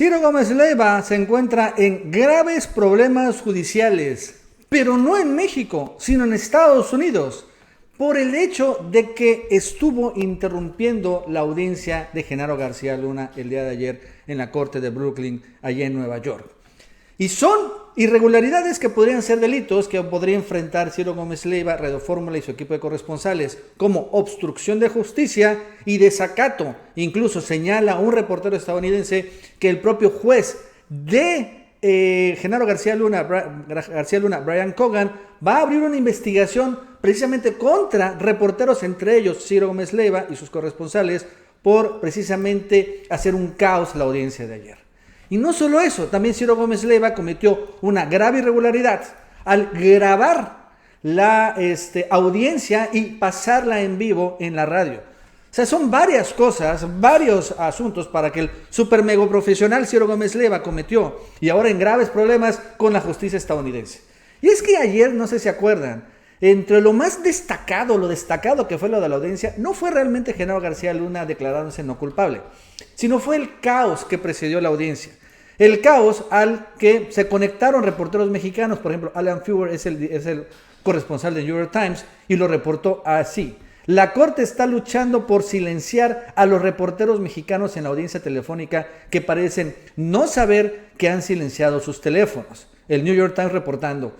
Ciro Gómez Leiva se encuentra en graves problemas judiciales, pero no en México, sino en Estados Unidos, por el hecho de que estuvo interrumpiendo la audiencia de Genaro García Luna el día de ayer en la corte de Brooklyn, allá en Nueva York. Y son irregularidades que podrían ser delitos que podría enfrentar Ciro Gómez Leiva, Radio Fórmula y su equipo de corresponsales, como obstrucción de justicia y desacato. Incluso señala un reportero estadounidense que el propio juez de Genaro García Luna, Brian Cogan, va a abrir una investigación precisamente contra reporteros, entre ellos Ciro Gómez Leiva y sus corresponsales, por precisamente hacer un caos la audiencia de ayer. Y no solo eso, también Ciro Gómez Leiva cometió una grave irregularidad al grabar la audiencia y pasarla en vivo en la radio. O sea, son varias cosas, varios asuntos para que el super mega profesional Ciro Gómez Leiva cometió y ahora en graves problemas con la justicia estadounidense. Y es que ayer, no sé si se acuerdan, entre lo más destacado, lo destacado que fue lo de la audiencia, no fue realmente Genaro García Luna declarándose no culpable, sino fue el caos que precedió la audiencia. El caos al que se conectaron reporteros mexicanos, por ejemplo, Alan Feuer es el corresponsal de New York Times y lo reportó así. La Corte está luchando por silenciar a los reporteros mexicanos en la audiencia telefónica que parecen no saber que han silenciado sus teléfonos. El New York Times reportando.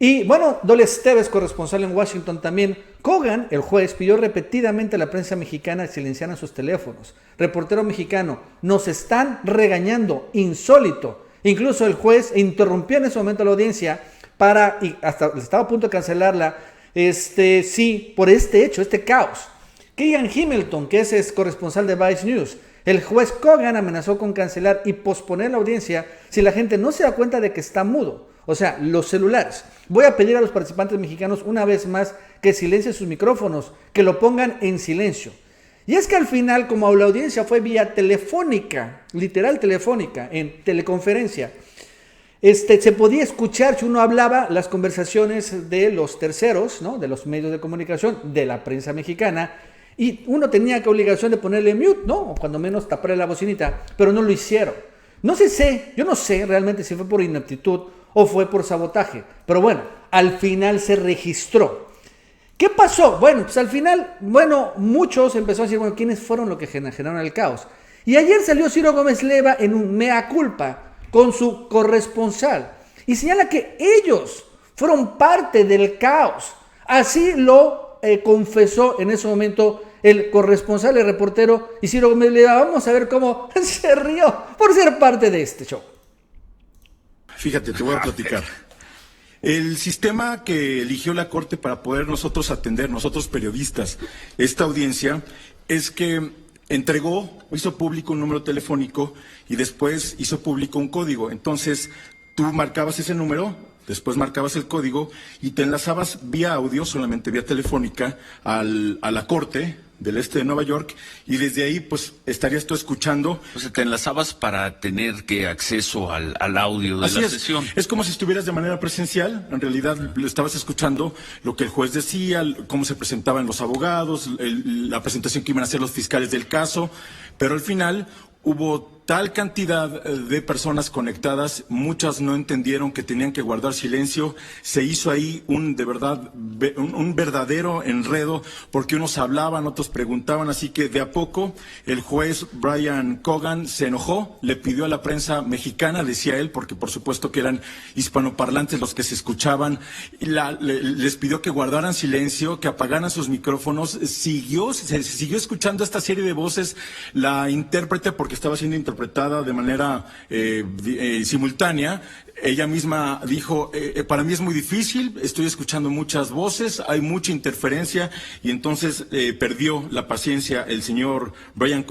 Y bueno, Dole Esteves, corresponsal en Washington también. Cogan, el juez, pidió repetidamente a la prensa mexicana que silenciaran sus teléfonos. Reportero mexicano, nos están regañando, insólito. Incluso el juez interrumpió en ese momento la audiencia y hasta estaba a punto de cancelarla, por este hecho, este caos. Keegan Hamilton, que es corresponsal de Vice News, el juez Cogan amenazó con cancelar y posponer la audiencia si la gente no se da cuenta de que está mudo. O sea, los celulares. Voy a pedir a los participantes mexicanos una vez más que silencien sus micrófonos, que lo pongan en silencio. Y es que al final, como la audiencia fue vía telefónica, literal telefónica, en teleconferencia, se podía escuchar, si uno hablaba, las conversaciones de los terceros, ¿no? De los medios de comunicación, de la prensa mexicana, y uno tenía que obligación de ponerle mute, ¿no? O cuando menos taparle la bocinita, pero no lo hicieron. Yo no sé realmente si fue por ineptitud o fue por sabotaje, pero bueno, al final se registró. ¿Qué pasó? Bueno, pues al final, muchos empezaron a decir, bueno, ¿quiénes fueron los que generaron el caos? Y ayer salió Ciro Gómez Leiva en un mea culpa con su corresponsal y señala que ellos fueron parte del caos. Así lo confesó en ese momento el corresponsal, el reportero, y Ciro Gómez Leiva. Vamos a ver cómo se rió por ser parte de este show. Fíjate, te voy a platicar. El sistema que eligió la Corte para poder nosotros atender, nosotros periodistas, esta audiencia, es que hizo público un número telefónico y después hizo público un código. Entonces, tú marcabas ese número, después marcabas el código y te enlazabas vía audio, solamente vía telefónica, a la Corte del Este de Nueva York, y desde ahí pues estarías tú escuchando. O sea, te enlazabas para tener acceso al audio de la sesión. Es como si estuvieras de manera presencial, en realidad lo estabas escuchando lo que el juez decía, cómo se presentaban los abogados, la presentación que iban a hacer los fiscales del caso, pero al final hubo tal cantidad de personas conectadas, muchas no entendieron que tenían que guardar silencio, se hizo ahí un verdadero enredo, porque unos hablaban, otros preguntaban, así que de a poco el juez Brian Cogan se enojó, le pidió a la prensa mexicana, decía él, porque por supuesto que eran hispanoparlantes los que se escuchaban, les pidió que guardaran silencio, que apagaran sus micrófonos, se siguió escuchando esta serie de voces, la intérprete, porque estaba siendo interpretada de manera simultánea, ella misma dijo, para mí es muy difícil, estoy escuchando muchas voces, hay mucha interferencia, y entonces perdió la paciencia el señor Brian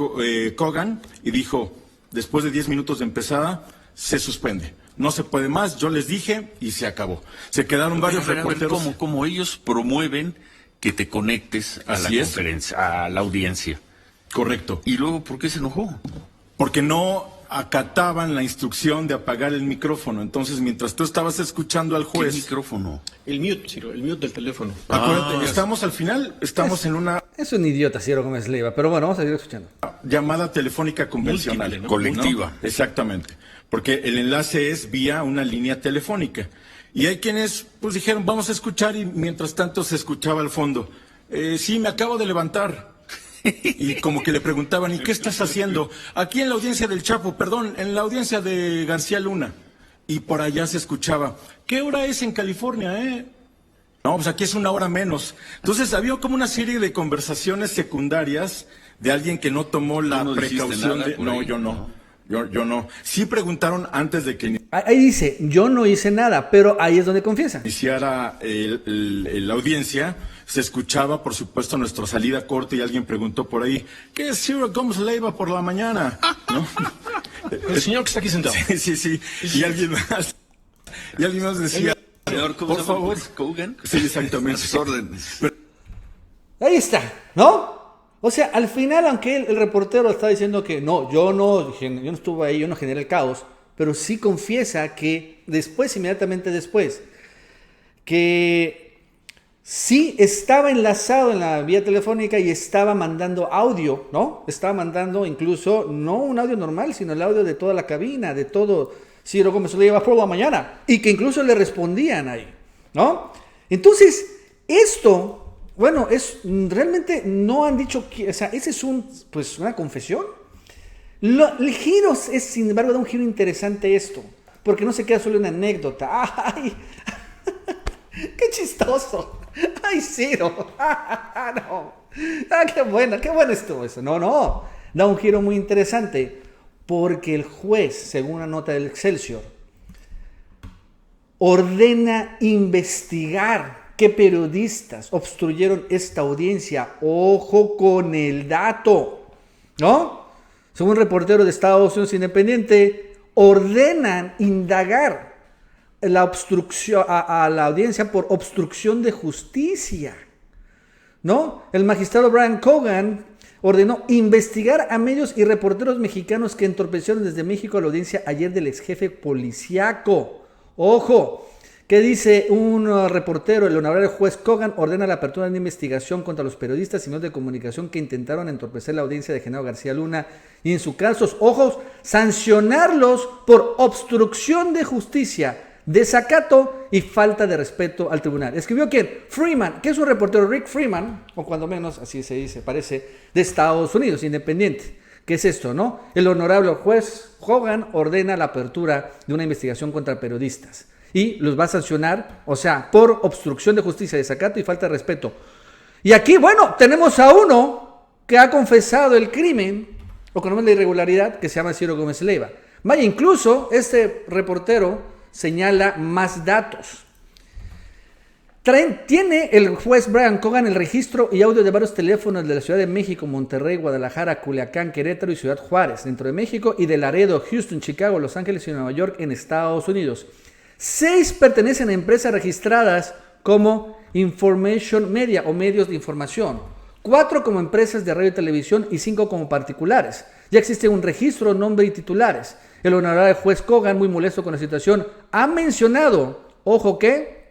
Cogan y dijo, después de 10 minutos de empezada, se suspende. No se puede más, yo les dije y se acabó. Se quedaron varios reporteros. Como ellos promueven que te conectes a la conferencia, a la audiencia. Correcto. ¿Y luego por qué se enojó? Porque no acataban la instrucción de apagar el micrófono. Entonces, mientras tú estabas escuchando al juez... ¿Qué micrófono? El mute, Ciro, el mute del teléfono. Acuérdate, estamos al final, estamos en una Es un idiota, Ciro Gómez Leiva, pero bueno, vamos a seguir escuchando. llamada telefónica convencional. Múltiple, ¿no? Colectiva. ¿No? Exactamente. Porque el enlace es vía una línea telefónica. Y hay quienes pues dijeron, vamos a escuchar, y mientras tanto se escuchaba al fondo. Sí, me acabo de levantar. Y como que le preguntaban, ¿y qué estás haciendo? Aquí en la audiencia del Chapo, perdón, en la audiencia de García Luna. Y por allá se escuchaba, ¿qué hora es en California, No, pues aquí es una hora menos. Entonces había como una serie de conversaciones secundarias de alguien que no tomó la no precaución de... No, yo no. Yo no. Sí preguntaron antes de que Ahí dice, yo no hice nada, pero ahí es donde confiesa. iniciara la audiencia, se escuchaba, por supuesto, nuestra salida corta y alguien preguntó por ahí, ¿qué es Ciro Gómez Leiva por la mañana? ¿No? El señor que está aquí sentado. Sí. Y alguien más decía, por favor. ¿Cogan? Sí, exactamente. A sus órdenes. Ahí está, ¿no? O sea, al final, aunque el reportero está diciendo que no, yo no estuve ahí, yo no generé el caos, pero sí confiesa que inmediatamente después, que sí estaba enlazado en la vía telefónica y estaba mandando audio, ¿no? Estaba mandando incluso, no un audio normal, sino el audio de toda la cabina, de todo Ciro Gómez Leiva por la mañana, y que incluso le respondían ahí, ¿no? Entonces, esto... Bueno, realmente no han dicho que, o sea, ese es una confesión. El giro es, sin embargo, da un giro interesante esto, porque no se queda solo una anécdota. ¡Ay! ¡Qué chistoso! ¡Ay, Ciro! ¡No! ¡Ah, qué bueno estuvo eso! No, da un giro muy interesante, porque el juez, según una nota del Excelsior, ordena investigar qué periodistas obstruyeron esta audiencia. Ojo con el dato, ¿no? Según un reportero de Estados Unidos independiente, ordenan indagar la obstrucción a la audiencia por obstrucción de justicia, ¿no? El magistrado Brian Cogan ordenó investigar a medios y reporteros mexicanos que entorpecieron desde México a la audiencia ayer del ex jefe policíaco. Ojo. ¿Qué dice un reportero? El honorable juez Cogan ordena la apertura de una investigación contra los periodistas y medios de comunicación que intentaron entorpecer la audiencia de Genaro García Luna y en su caso, ojos, sancionarlos por obstrucción de justicia, desacato y falta de respeto al tribunal. ¿Escribió quién? Freeman, que es un reportero, Rick Freeman, o cuando menos así se dice, parece, de Estados Unidos, independiente. ¿Qué es esto, no? El honorable juez Cogan ordena la apertura de una investigación contra periodistas. Y los va a sancionar, o sea, por obstrucción de justicia, desacato y falta de respeto. Y aquí, bueno, tenemos a uno que ha confesado el crimen, o con la irregularidad, que se llama Ciro Gómez Leiva. Vaya, incluso este reportero señala más datos. Tiene el juez Brian Cogan el registro y audio de varios teléfonos de la Ciudad de México, Monterrey, Guadalajara, Culiacán, Querétaro y Ciudad Juárez, dentro de México, y de Laredo, Houston, Chicago, Los Ángeles y Nueva York, en Estados Unidos. 6 pertenecen a empresas registradas como Information Media o medios de información, 4 como empresas de radio y televisión y 5 como particulares. Ya existe un registro, nombre y titulares. El honorable juez Cogan, muy molesto con la situación, ha mencionado, ojo que,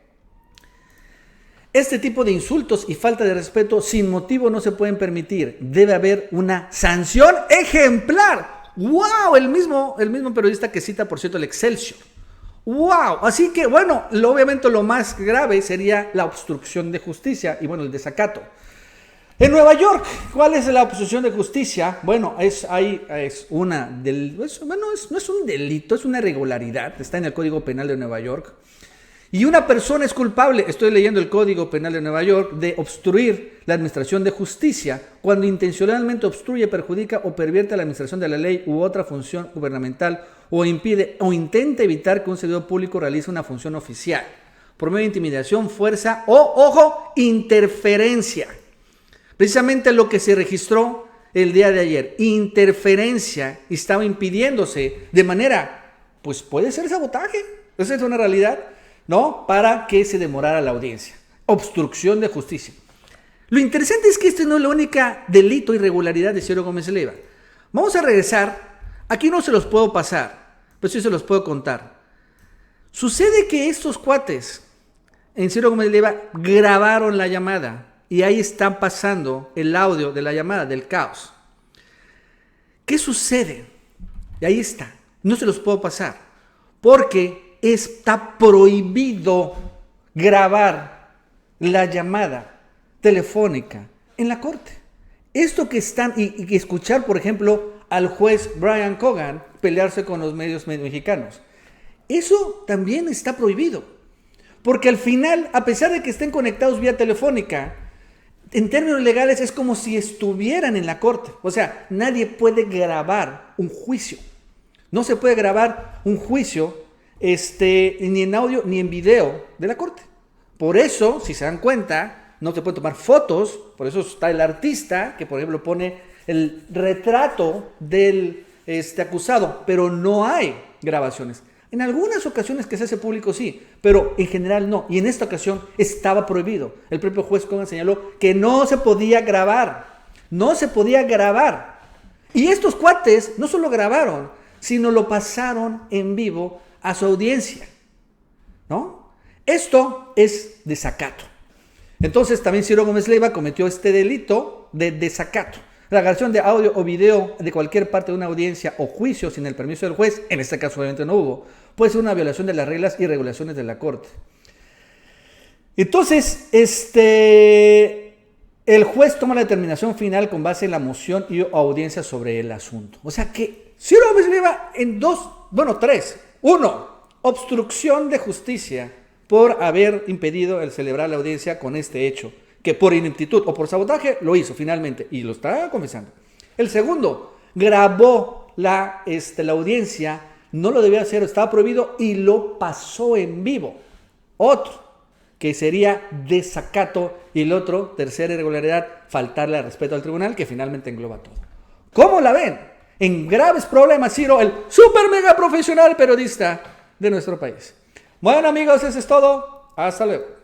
este tipo de insultos y falta de respeto sin motivo no se pueden permitir. Debe haber una sanción ejemplar. ¡Wow! El mismo periodista que cita, por cierto, el Excelsior. ¡Wow! Así que, bueno, obviamente lo más grave sería la obstrucción de justicia y, bueno, el desacato. En Nueva York, ¿cuál es la obstrucción de justicia? Bueno, no es un delito, es una irregularidad. Está en el Código Penal de Nueva York. Y una persona es culpable, estoy leyendo el Código Penal de Nueva York, de obstruir la administración de justicia cuando intencionalmente obstruye, perjudica o pervierte la administración de la ley u otra función gubernamental o impide o intenta evitar que un servidor público realice una función oficial por medio de intimidación, fuerza o, ojo, interferencia. Precisamente lo que se registró el día de ayer, interferencia, estaba impidiéndose de manera, pues puede ser sabotaje, esa es una realidad, ¿no? Para que se demorara la audiencia. Obstrucción de justicia. Lo interesante es que este no es la única delito o irregularidad de Ciro Gómez Leiva. Vamos a regresar Aquí no se los puedo pasar, pero sí se los puedo contar. Sucede que estos cuates en Ciro Gómez Leiva grabaron la llamada y ahí están pasando el audio de la llamada, del caos. ¿Qué sucede? Y ahí está. No se los puedo pasar porque está prohibido grabar la llamada telefónica en la corte. Esto que están, y escuchar, por ejemplo, al juez Brian Cogan pelearse con los medios mexicanos. Eso también está prohibido. Porque al final, a pesar de que estén conectados vía telefónica, en términos legales es como si estuvieran en la corte. O sea, nadie puede grabar un juicio. No se puede grabar un juicio ni en audio ni en video de la corte. Por eso, si se dan cuenta, no se pueden tomar fotos. Por eso está el artista que, por ejemplo, pone el retrato del acusado, pero no hay grabaciones. En algunas ocasiones que se hace público sí, pero en general no. Y en esta ocasión estaba prohibido. El propio juez Cogan señaló que no se podía grabar. No se podía grabar. Y estos cuates no solo grabaron, sino lo pasaron en vivo a su audiencia, ¿no? Esto es desacato. Entonces también Ciro Gómez Leiva cometió este delito de desacato. La grabación de audio o video de cualquier parte de una audiencia o juicio sin el permiso del juez, en este caso obviamente no hubo, puede ser una violación de las reglas y regulaciones de la Corte. Entonces, el juez toma la determinación final con base en la moción y audiencia sobre el asunto. O sea que Ciro Gómez Leiva en tres. Uno, obstrucción de justicia por haber impedido el celebrar la audiencia con este hecho, que por ineptitud o por sabotaje lo hizo finalmente y lo está confesando. El segundo, grabó la audiencia, no lo debía hacer, estaba prohibido y lo pasó en vivo. Otro, que sería desacato, y el otro, tercera irregularidad, faltarle al respeto al tribunal, que finalmente engloba todo. ¿Cómo la ven? En graves problemas, Ciro, el super mega profesional periodista de nuestro país. Bueno, amigos, eso es todo. Hasta luego.